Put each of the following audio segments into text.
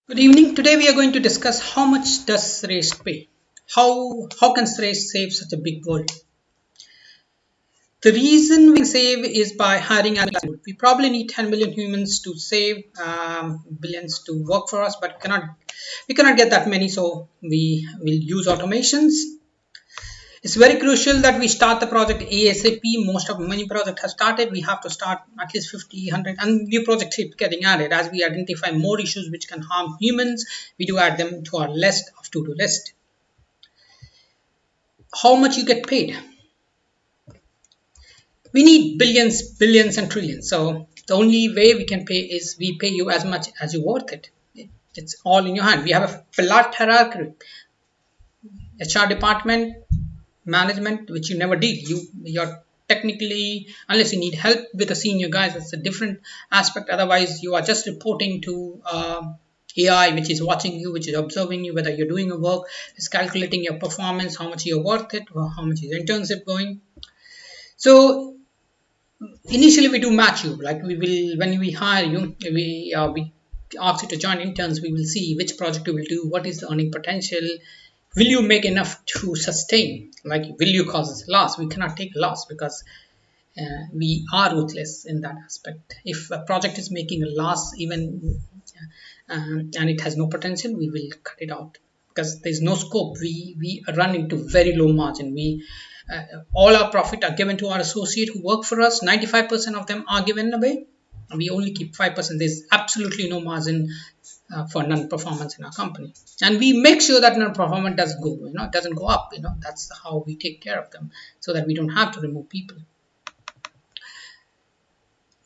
Good evening. Today we are going to discuss how much does sRest pay? How can sRest save such a big world? The reason we save is by hiring animals. We probably need 10 million humans to save billions to work for us, but we cannot get that many, so we will use automations. It's very crucial that we start the project ASAP. Most of many projects have started. We have to start at least 50, 100, and new projects keep getting added. As we identify more issues which can harm humans, we do add them to our list of to-do list. How much you get paid? We need billions, billions, and trillions. So the only way we can pay is we pay you as much as you're worth it. It's all in your hand. We have a flat hierarchy. HR department, management, which you never did. You're technically, unless you need help with the senior guys, that's a different aspect. Otherwise you are just reporting to AI, which is watching you, which is observing you, whether you're doing your work, is calculating your performance, how much you're worth it, or how much is internship going. So initially we do match you, like we will, when we hire you, we ask you to join interns. We will see which project you will do, what is the earning potential, will you make enough to sustain, like will you cause us loss. We cannot take loss because we are ruthless in that aspect. If a project is making a loss, even and it has no potential, we will cut it out because there's no scope. We run into very low margin. We all our profit are given to our associate who work for us. 95% of them are given away. We only keep 5%. There's absolutely no margin for non-performance in our company, and we make sure that non-performance doesn't go up. That's how we take care of them, so that we don't have to remove people.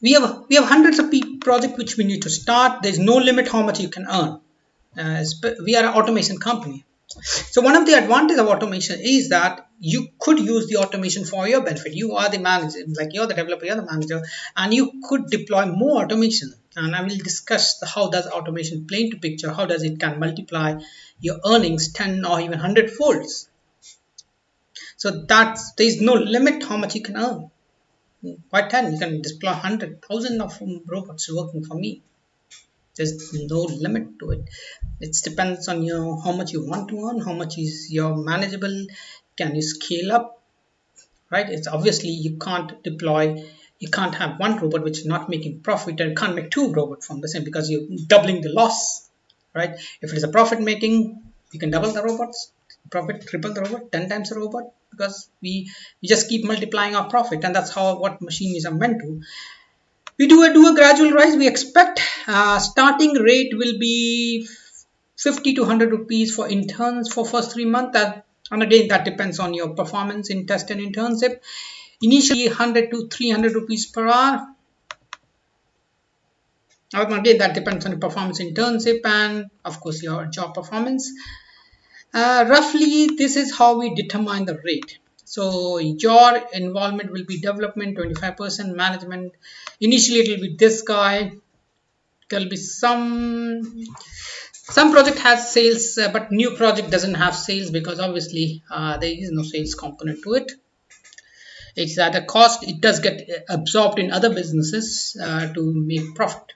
We have hundreds of projects which we need to start. There's no limit how much you can earn. We are an automation company. So one of the advantages of automation is that you could use the automation for your benefit. You are the manager, like you're the developer, you're the manager, and you could deploy more automation. And I will discuss how does automation play into picture, how does it can multiply your earnings 10 or even 100 folds. So there's no limit how much you can earn. Why 10? You can deploy 100,000 of robots working for me. There's no limit to it. It depends on how much you want to earn, how much is your manageable, can you scale up, right? It's obviously you can't have one robot which is not making profit, and can't make two robots from the same, because you're doubling the loss, right? If it is a profit making, you can double the robots, profit, triple the robot, 10 times the robot, because we just keep multiplying our profit, and that's what machines are meant to. We do a gradual rise. We expect starting rate will be 50 to 100 rupees for interns for first 3 months. And again, that depends on your performance in test and internship. Initially 100 to 300 rupees per hour. Again, that depends on your performance internship and of course your job performance. Roughly, this is how we determine the rate. So your involvement will be development 25%, management. Initially it will be this guy. There'll be some project has sales, but new project doesn't have sales, because obviously there is no sales component to it. It's at a cost. It does get absorbed in other businesses to make profit.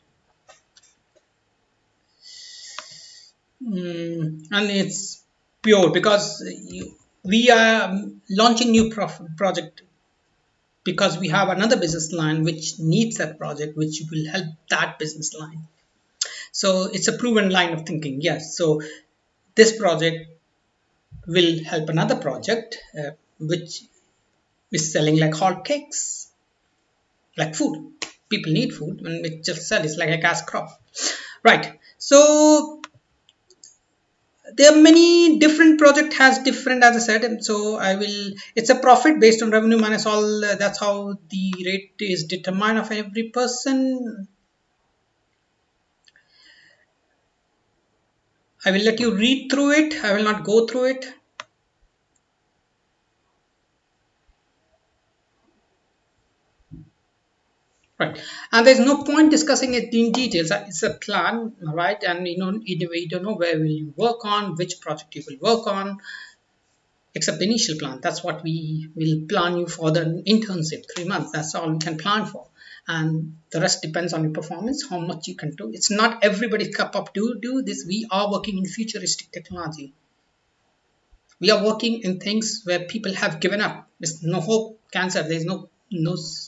And it's pure because we are launching new project because we have another business line which needs that project, which will help that business line. So it's a proven line of thinking. Yes, so this project will help another project which is selling like hot cakes, like food. People need food, and it just sells. It's like a cash crop, right? So there are many different project has different, as I said, and so it's a profit based on revenue minus all. That's how the rate is determined of every person. I will let you read through it. I will not go through it. Right, and there's no point discussing it in details. It's a plan, right? And you don't know where will you work on, which project you will work on, except the initial plan. That's what we will plan you for the internship, 3 months. That's all we can plan for. and the rest depends on your performance, how much you can do. It's not everybody's cup of do this. We are working in futuristic technology. We are working in things where people have given up. There's no hope. Cancer, there's no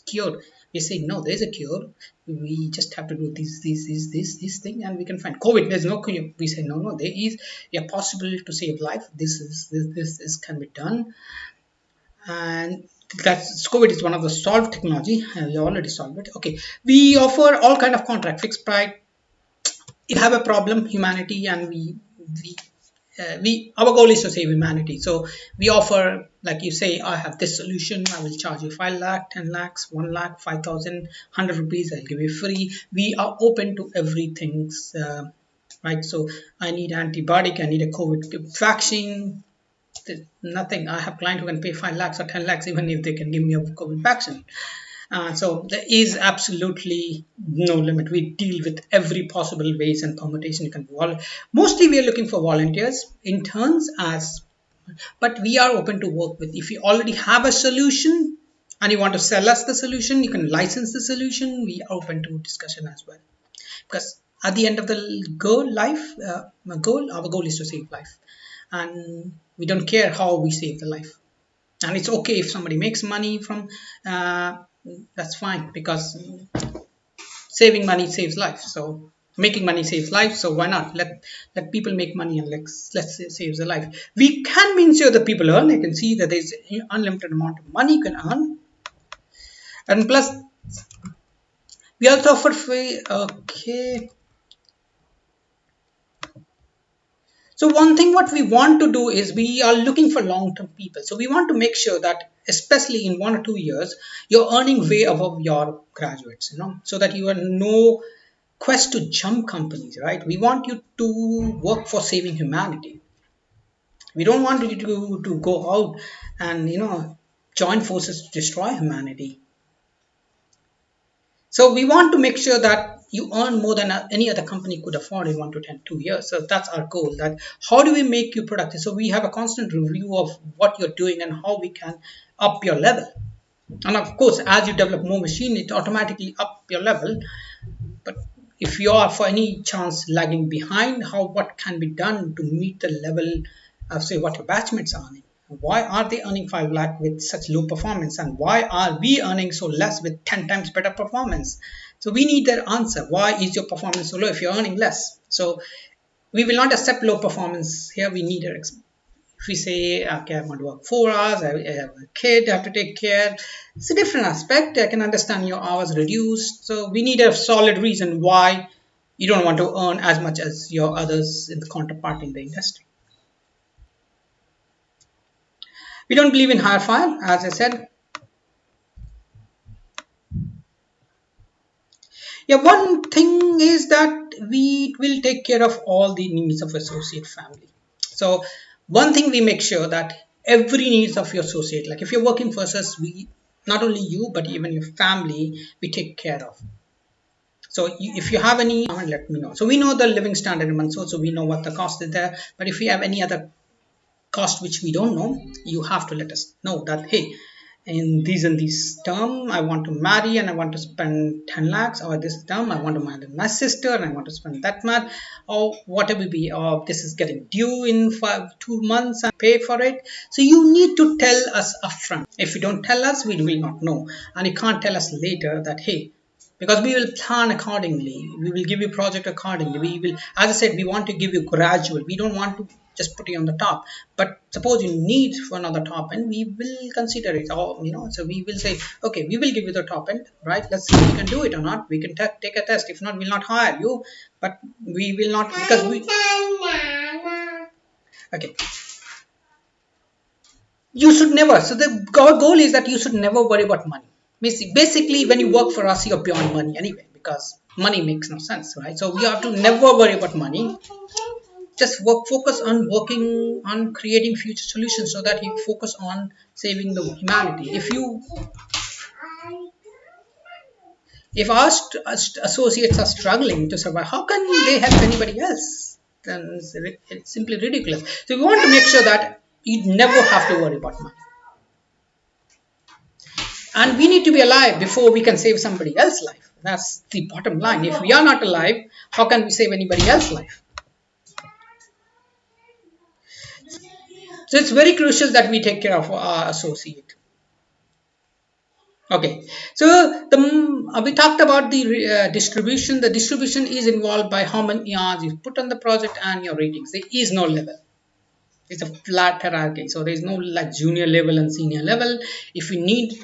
cure. We say no, there's a cure. We just have to do this thing, and we can find COVID. There's no cure. We say no, there is a possible to save life. This can be done, and that's COVID is one of the solved technology, and we already solved it. Okay, we offer all kind of contract, fixed price. If you have a problem, humanity, and we our goal is to save humanity. So we offer, like you say, I have this solution, I will charge you 5 lakh, 10 lakhs, 1 lakh, 5,000, 100 rupees, I'll give you free. We are open to everything, right? So I need antibiotic, I need a COVID vaccine. There's nothing. I have client who can pay 5 lakhs or 10 lakhs even if they can give me a COVID vaccine. So there is absolutely no limit. We deal with every possible ways and permutation you can do. Mostly we are looking for volunteers, interns, but we are open to work with. If you already have a solution and you want to sell us the solution, you can license the solution. We are open to discussion as well. Because at the end of the our goal is to save life, and we don't care how we save the life. And it's okay if somebody makes money from that's fine, because saving money saves life. So making money saves life, so why not let people make money, and let's save the life. We can ensure that people earn. You can see that there's unlimited amount of money you can earn, and plus we also offer free. Okay, so one thing what we want to do is we are looking for long-term people. So we want to make sure that especially in 1 or 2 years, you're earning way above your graduates, so that you are no quest to jump companies, right? We want you to work for saving humanity. We don't want you to go out and, join forces to destroy humanity. So we want to make sure that you earn more than any other company could afford in 1 to 2 years. So that's our goal. That how do we make you productive? So we have a constant review of what you're doing and how we can up your level. And of course, as you develop more machine, it automatically up your level. But if you are for any chance lagging behind, what can be done to meet the level of, say, what your batchmates are earning? Why are they earning 5 lakh with such low performance, and why are we earning so less with 10 times better performance? So we need that answer. Why is your performance so low if you're earning less? So we will not accept low performance here. We need a, if we say, okay, I want to work 4 hours, I have a kid, I have to take care. It's a different aspect. I can understand your hours reduced. So we need a solid reason why you don't want to earn as much as your others in the counterpart in the industry. We don't believe in hire fire, as I said. Yeah, one thing is that we will take care of all the needs of associate family. So one thing we make sure that every needs of your associate, like if you're working for us, we not only you but even your family we take care of. So if you have any, let me know. So we know the living standard in Mansoor, so we know what the cost is there. But if you have any other cost which we don't know, you have to let us know that, hey, in this term I want to marry and I want to spend 10 lakhs, or this term I want to marry my sister and I want to spend that much, or whatever be, or this is getting due in 2 months and pay for it. So you need to tell us upfront. If you don't tell us, we will not know, and you can't tell us later that, hey, because we will plan accordingly, we will give you project accordingly. We will, as I said, we want to give you gradual. We don't want to just put you on the top. But suppose you need for another top end, we will consider it. Or so we will say, okay, we will give you the top end, right? Let's see if you can do it or not. We can take a test. If not, we'll not hire you. But we will not, because we, okay, you should never. So our goal is that you should never worry about money. Basically, when you work for us, you're beyond money anyway, because money makes no sense, right? So we have to never worry about money. Just focus on working on creating future solutions, so that you focus on saving the humanity. If our associates are struggling to survive, how can they help anybody else? Then it's simply ridiculous. So we want to make sure that you never have to worry about money. And we need to be alive before we can save somebody else's life. That's the bottom line. If we are not alive, how can we save anybody else's life? So it's very crucial that we take care of our associate. Okay, so we talked about the distribution. The distribution is involved by how many hours you put on the project and your ratings. There is no level. It's a flat hierarchy. So there is no like junior level and senior level. If you need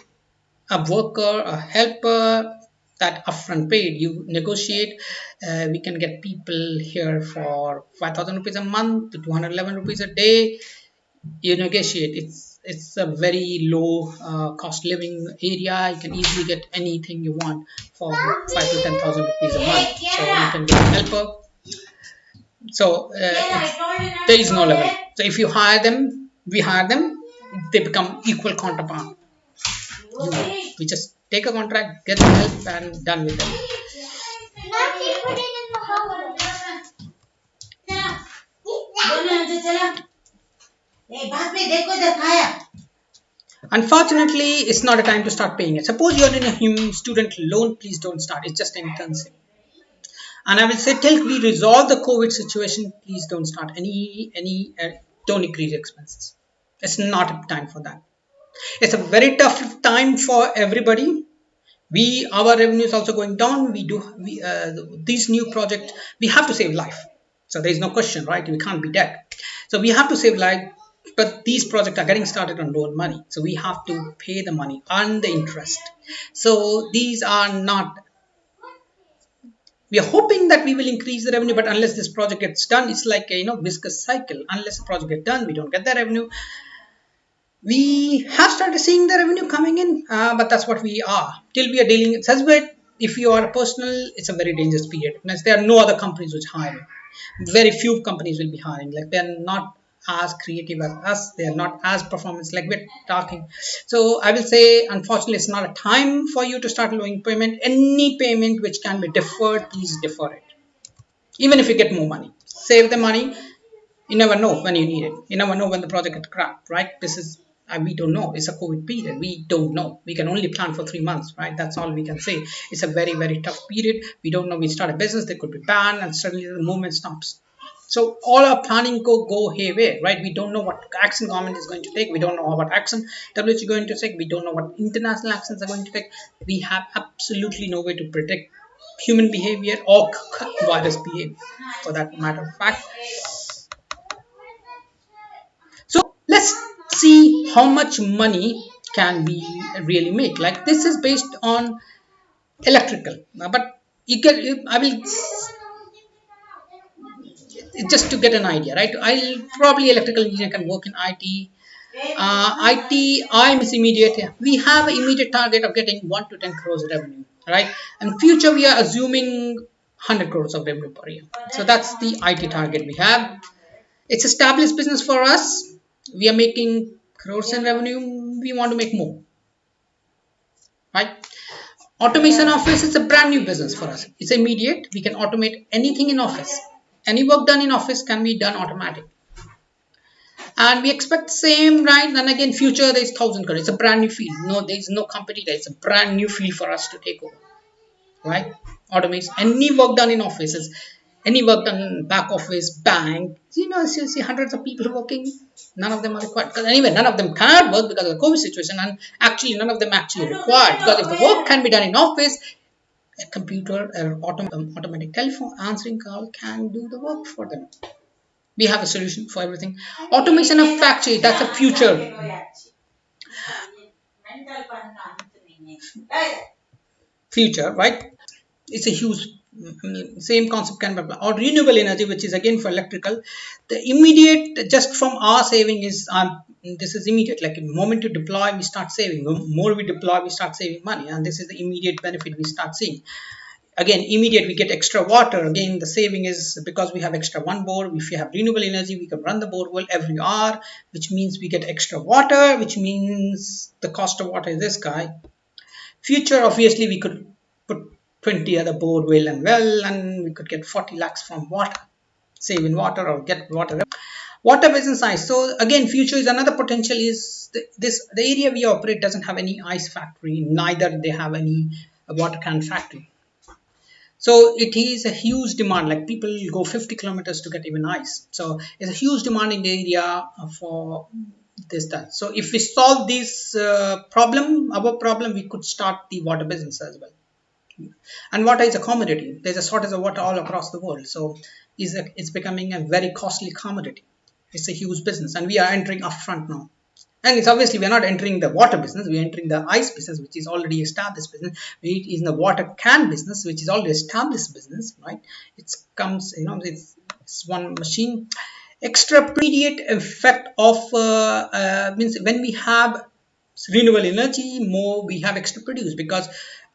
a worker, a helper, that upfront paid, you negotiate. We can get people here for 5,000 rupees a month to 211 rupees a day. You negotiate. It's a very low cost living area. You can easily get anything you want for 5 to 10,000 rupees a month. So you can get a helper. So there is no level. So if you hire them, we hire them, they become equal counterpart. We just take a contract, get the help, and done with it. Unfortunately, it's not a time to start paying it. Suppose you're in a student loan, please don't start. It's just an internship. And I will say till we resolve the COVID situation, please don't start don't increase expenses. It's not a time for that. It's a very tough time for everybody. Our revenue is also going down. These new projects, we have to save life. So there is no question, right? We can't be dead. So we have to save life. But these projects are getting started on loan money. So we have to pay the money and the interest. So these are not, we are hoping that we will increase the revenue, but unless this project gets done, it's like a viscous cycle. Unless the project gets done, we don't get the revenue. We have started seeing the revenue coming in, but that's what we are. Till we are dealing with such. If you are a personal, it's a very dangerous period. There are no other companies which hire. Very few companies will be hiring. Like they're not as creative as us. They are not as performance like we're talking. So I will say, unfortunately, it's not a time for you to start doing payment. Any payment which can be deferred, please defer it. Even if you get more money, save the money. You never know when you need it. You never know when the project gets cracked, right? This is we don't know. It's a COVID period. We don't know. We can only plan for 3 months, right? That's all we can say. It's a very, very tough period. We don't know. We start a business, they could be banned, and suddenly the movement stops. So all our planning go haywire, right? We don't know what action government is going to take. We don't know what action WHO is going to take. We don't know what international actions are going to take. We have absolutely no way to predict human behavior or virus behavior, for that matter of fact. So let's see how much money can we really make. Like this is based on electrical, but you get. I will just to get an idea, right? I'll probably electrical engineer can work in IT. I'm immediate. We have an immediate target of getting 1 to 10 crores revenue, right? And future we are assuming 100 crores of revenue per year. So that's the IT target we have. It's established business for us. We are making crores in revenue. We want to make more, right? Automation office is a brand new business for us. It's immediate. We can automate anything in office. Any work done in office can be done automatic. And we expect the same, right? Then again, future there is 1,000 crores. It's a brand new field. No, there is no competitor. It's a brand new field for us to take over, right? Automation. Any work done in offices, any work done in back office, bank. You see hundreds of people working. None of them are required. Because anyway, none of them cannot work because of the COVID situation, and actually none of them actually required. Because if the work can be done in office, a computer or automatic telephone answering call can do the work for them. We have a solution for everything. Automation of factory, that's a future, right? It's a huge, same concept can be applied. Or renewable energy, which is again for electrical. The immediate, just from our saving is, this is immediate. Like the moment you deploy, we start saving. The more we deploy, we start saving money, and this is the immediate benefit we start seeing. Again, immediate, we get extra water. Again, the saving is because we have extra one bore. If you have renewable energy, we can run the borewell every hour, which means we get extra water, which means the cost of water is this guy. Future, obviously, we could put 20 other borewell and well, and we could get 40 lakhs from water, save in water or get water. Water business ice. So again, future is another potential is the area we operate doesn't have any ice factory, neither they have any water can factory. So it is a huge demand, like people go 50 kilometers to get even ice. So it's a huge demand in the area for this that. So if we solve this problem, our problem, we could start the water business as well. And water is a commodity. There's a shortage of water all across the world. So it's becoming a very costly commodity. It's a huge business, and we are entering upfront now. And it's obviously we are not entering the water business, we are entering the ice business, which is already established business. It is in the water can business, which is already established business, right? It comes, it's one machine. Extra immediate effect of means when we have renewable energy, more we have extra produce, because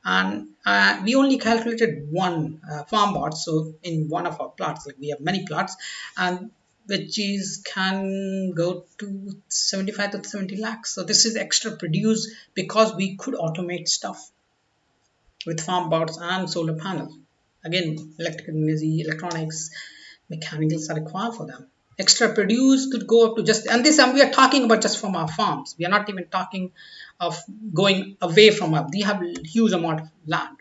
and we only calculated one farm bot. So in one of our plots, like we have many plots, and which is can go to 75 to 70 lakhs. So this is extra produce because we could automate stuff with farm bots and solar panels. Again, electrical energy, electronics, mechanicals are required for them. Extra produce could go up to just, and this, and we are talking about just from our farms. We are not even talking of going away from our, we have a huge amount of land.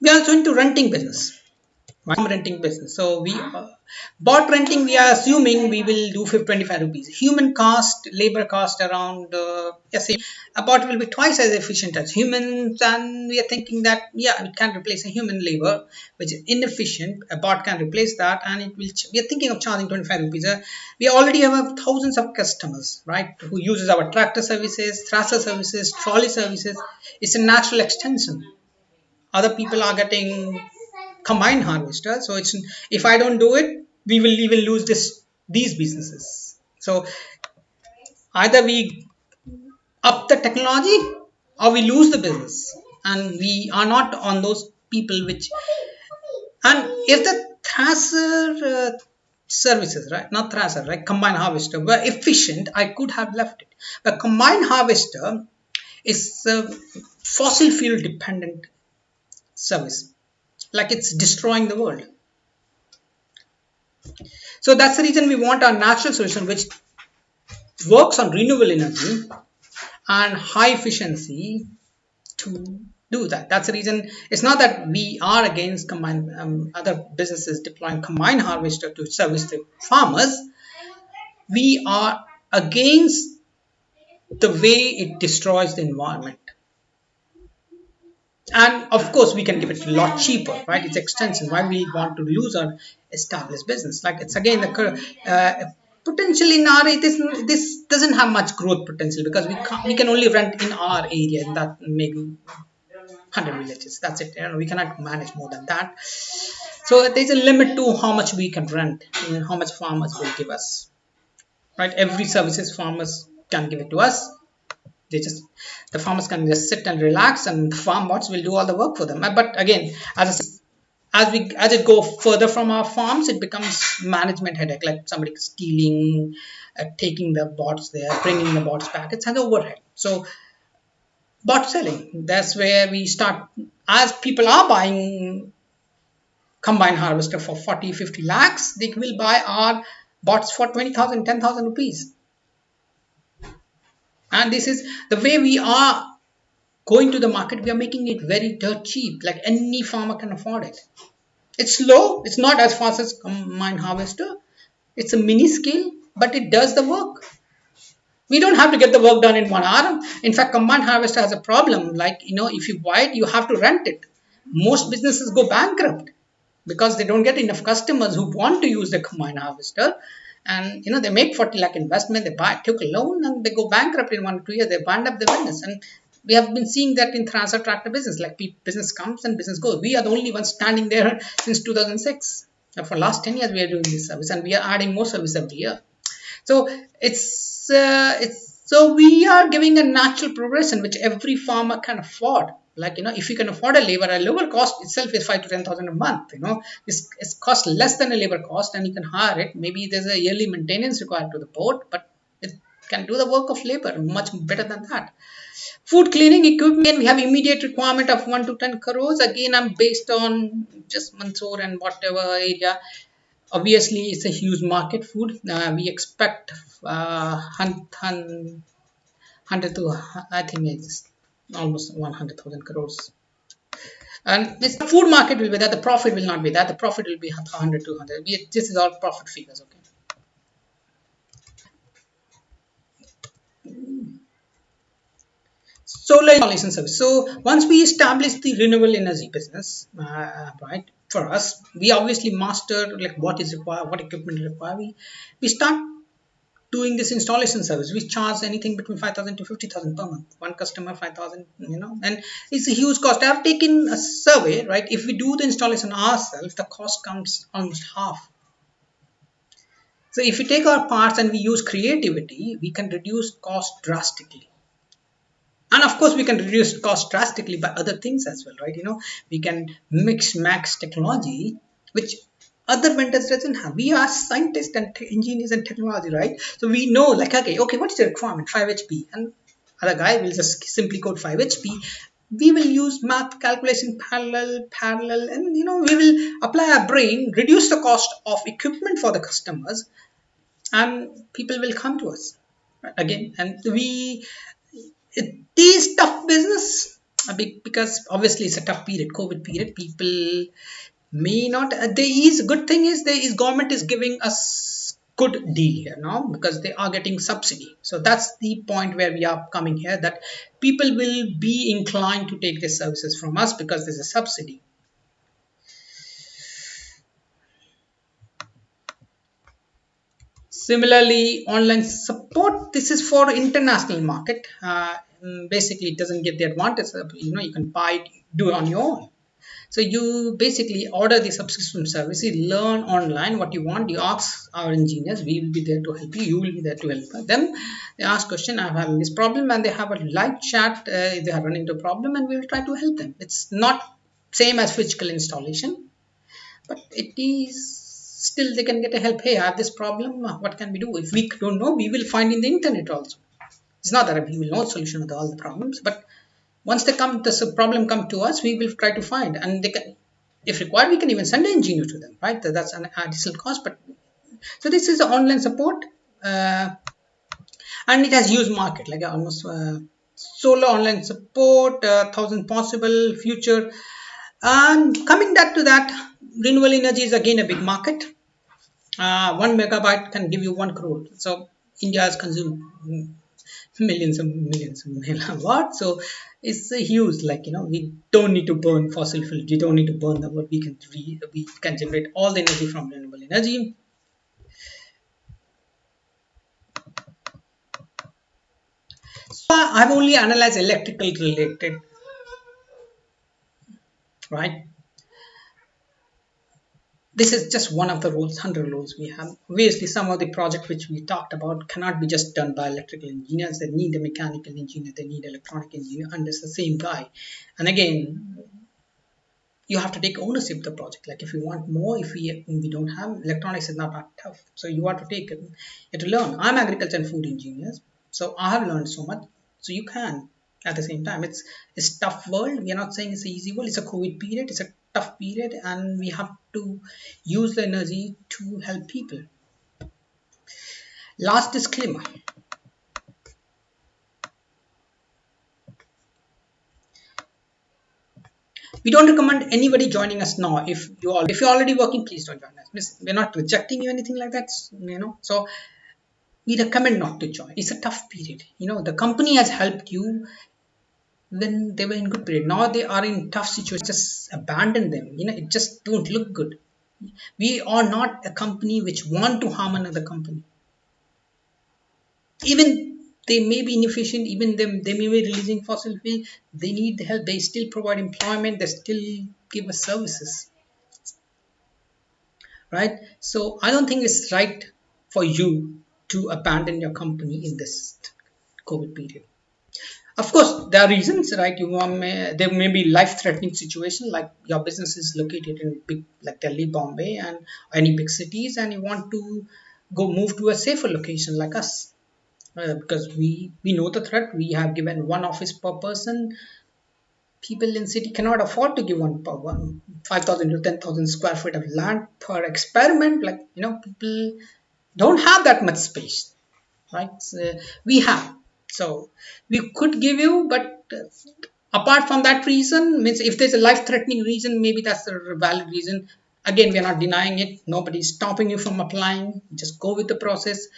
We are also into renting business. Farm renting business. So we bot renting, we are assuming we will do 25 rupees. Human cost, labor cost around yes, a bot will be twice as efficient as humans, and we are thinking that yeah, it can replace a human labor which is inefficient. A bot can replace that, and it will. We are thinking of charging 25 rupees. We already have thousands of customers, right, who uses our tractor services, thresher services, trolley services. It's a natural extension. Other people are getting combined harvester, so it's, if I don't do it, we will even lose these businesses. So either we up the technology or we lose the business, and we are not on those people which. And if the thresher services, right, not thresher, right, combined harvester were efficient, I could have left it. But combined harvester is a fossil fuel dependent service, like it's destroying the world. So that's the reason we want a natural solution which works on renewable energy and high efficiency to do that. That's the reason. It's not that we are against combined other businesses deploying combined harvester to service the farmers. We are against the way it destroys the environment. And of course, we can give it a lot cheaper, right? It's extension. Why we want to lose our established business? Like it's again the potential in our this doesn't have much growth potential, because we can only rent in our area, in that maybe 100 villages. That's it. We cannot manage more than that. So there's a limit to how much we can rent and how much farmers will give us. Right? Every services farmers can give it to us. They just, the farmers can just sit and relax, and the farm bots will do all the work for them. But again, as it go further from our farms, it becomes management headache, like somebody stealing, taking the bots there, bringing the bots back. It's an overhead. So bot selling, that's where we start. As people are buying combined harvester for 40-50 lakhs, they will buy our bots for 20,000, 10,000 rupees. And this is the way we are going to the market. We are making it very dirt cheap, like any farmer can afford it. It's slow, it's not as fast as combined harvester, it's a mini scale, but it does the work. We don't have to get the work done in 1 hour. In fact, combined harvester has a problem, like if you buy it, you have to rent it. Most businesses go bankrupt because they don't get enough customers who want to use the combined harvester. And they make 40 lakh investment, they took a loan, and they go bankrupt in 1 or 2 years. They wind up the business. And we have been seeing that in transfer tractor business, like business comes and business goes. We are the only ones standing there since 2006. And for last 10 years we are doing this service, and we are adding more service every year. So it's so we are giving a natural progression which every farmer can afford. Like if you can afford a labor cost itself is 5 to 10,000 a month. It's cost less than a labor cost, and you can hire it. Maybe there's a yearly maintenance required to the boat, but it can do the work of labor much better than that. Food cleaning equipment, we have immediate requirement of 1 to 10 crores. Again, I'm based on just Mansoor and whatever area. Obviously, it's a huge market food. We expect 100 to, I think it's almost 100,000 crores. And this food market will be that, the profit will not be that, the profit will be 100 to 100. This is all profit figures, okay. Solar installation service. So once we establish the renewable energy business, right, for us, we obviously master like what is required, what equipment is required. We start doing this installation service. We charge anything between 5,000 to 50,000 per month. One customer 5,000, and it's a huge cost. I've taken a survey, right? If we do the installation ourselves, the cost comes almost half. So if we take our parts and we use creativity, we can reduce cost drastically. And of course, we can reduce cost drastically by other things as well, right? We can mix max technology, which other vendors doesn't have. We are scientists and engineers and technology, right? So we know, like, okay, what is the requirement? 5 HP, and other guy will just simply code 5 HP. We will use math calculation parallel, and we will apply our brain, reduce the cost of equipment for the customers, and people will come to us again. And it is tough business, because obviously it's a tough period, COVID period. People may not, there is good thing is, there is government is giving us good deal here now, because they are getting subsidy. So that's the point where we are coming here, that people will be inclined to take these services from us because there's a subsidy. Similarly, online support, this is for international market. Basically, it doesn't get the advantage of, you can buy it, do it on your own. So you basically order the subscription service, you learn online what you want, you ask our engineers, we will be there to help you, you will be there to help them. They ask question, I'm having this problem, and they have a live chat, if they are running into a problem, and we will try to help them. It's not same as physical installation, but it is still they can get a help. Hey, I have this problem, what can we do? If we don't know, we will find in the internet also. It's not that we will know solution to all the problems, but once they come, this problem come to us, we will try to find, and they can, if required, we can even send an engineer to them, right? That's an additional cost. But so this is online support, and it has huge market, like almost solar online support, 1,000 possible future. And coming back to that, renewable energy is again a big market. 1 megabyte can give you 1 crore. So India has consumed millions of megawatt. So it's a huge, like, we don't need to burn fossil fuel. We don't need to burn the wood. We can generate all the energy from renewable energy. So I've only analyzed electrical related, right? This is just one of the rules, 100 rules we have. Obviously, some of the project which we talked about cannot be just done by electrical engineers. They need a mechanical engineer, they need electronic engineer, and it's the same guy. And again, you have to take ownership of the project. Like, if you want more, if we don't have, electronics is not that tough. So you have to take it, you have to learn. I'm agriculture and food engineers, so I have learned so much. So you can, at the same time, it's tough world. We are not saying it's an easy world. It's a COVID period, it's a tough period, and we have to use the energy to help people. Last disclaimer: we don't recommend anybody joining us now. If you're already working, please don't join us. We're not rejecting you, anything like that. So we recommend not to join. It's a tough period. The company has helped you when they were in good period. Now they are in tough situation. Just abandon them. It just don't look good. We are not a company which want to harm another company. Even they may be inefficient, even they may be releasing fossil fuel, they need the help, they still provide employment, they still give us services, right? So I don't think it's right for you to abandon your company in this COVID period. Of course, there are reasons, right? There may be life-threatening situation, like your business is located in big, like Delhi, Bombay, and any big cities, and you want to go move to a safer location like us. because we know the threat. We have given one office per person. People in city cannot afford to give one per one 5,000 to 10,000 square feet of land per experiment. Like, people don't have that much space, right? So we have. So we could give you, but apart from that reason, means if there's a life-threatening reason, maybe that's a valid reason. Again, we are not denying it. Nobody's stopping you from applying. Just go with the process.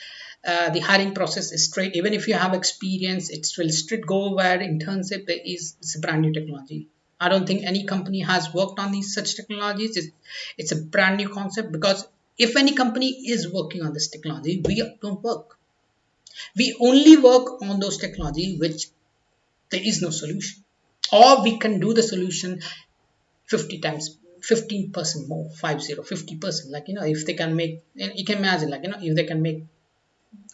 The hiring process is straight. Even if you have experience, it's still straight. Go where internship is. It's a brand new technology. I don't think any company has worked on these such technologies. It's a brand new concept, because if any company is working on this technology, we don't work. We only work on those technology which there is no solution, or we can do the solution 50 times 15% more, 50%. Like, if they can make, you can imagine, like, if they can make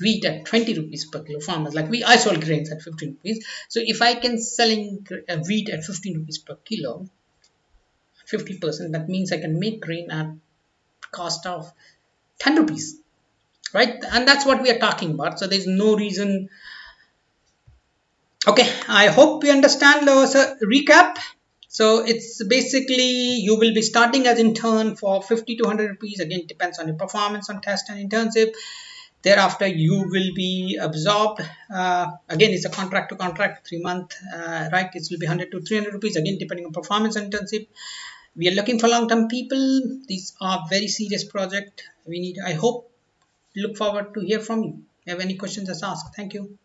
wheat at 20 rupees per kilo, farmers, like, I sold grains at 15 rupees. So if I can selling wheat at 15 rupees per kilo, 50%, that means I can make grain at cost of 10 rupees, right? And that's what we are talking about. So there's no reason. Okay, I hope you understand the recap. So it's basically, you will be starting as intern for 50 to 100 rupees. Again, depends on your performance on test and internship. Thereafter, you will be absorbed. Again, it's a contract to contract, 3 month, right? It will be 100 to 300 rupees. Again, depending on performance and internship. We are looking for long-term people. These are very serious project. I hope, look forward to hear from you. If you have any questions, just ask. Thank you.